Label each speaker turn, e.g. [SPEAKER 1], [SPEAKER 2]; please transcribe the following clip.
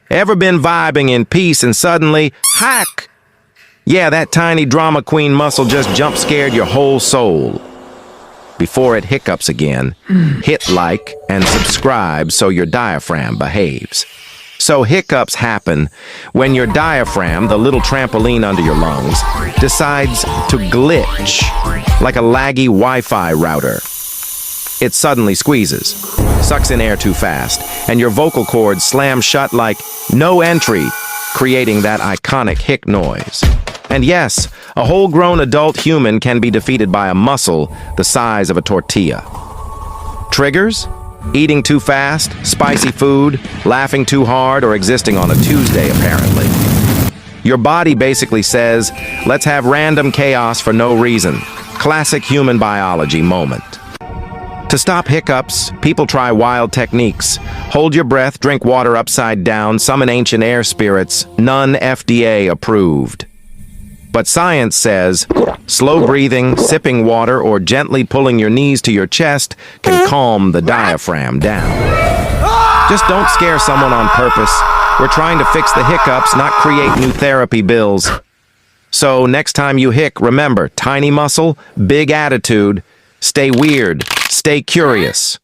[SPEAKER 1] Ever been vibing in peace and suddenly, hack? Yeah, that tiny drama queen muscle just jump-scared your whole soul. Before it hiccups again, hit like and subscribe so your diaphragm behaves. So hiccups happen when your diaphragm, the little trampoline under your lungs, decides to glitch like a laggy Wi-Fi router. It suddenly squeezes, sucks in air too fast, and your vocal cords slam shut like no entry, creating that iconic hic noise. And yes, a whole-grown adult human can be defeated by a muscle the size of a tortilla. Triggers? Eating too fast, spicy food, laughing too hard, or existing on a Tuesday, apparently. Your body basically says, let's have random chaos for no reason. Classic human biology moment. To stop hiccups, people try wild techniques. Hold your breath, drink water upside down, summon ancient air spirits, none FDA approved. But science says slow breathing, sipping water, or gently pulling your knees to your chest can calm the diaphragm down. Just don't scare someone on purpose. We're trying to fix the hiccups, not create new therapy bills. So next time you hic, remember, tiny muscle, big attitude. Stay weird, stay curious.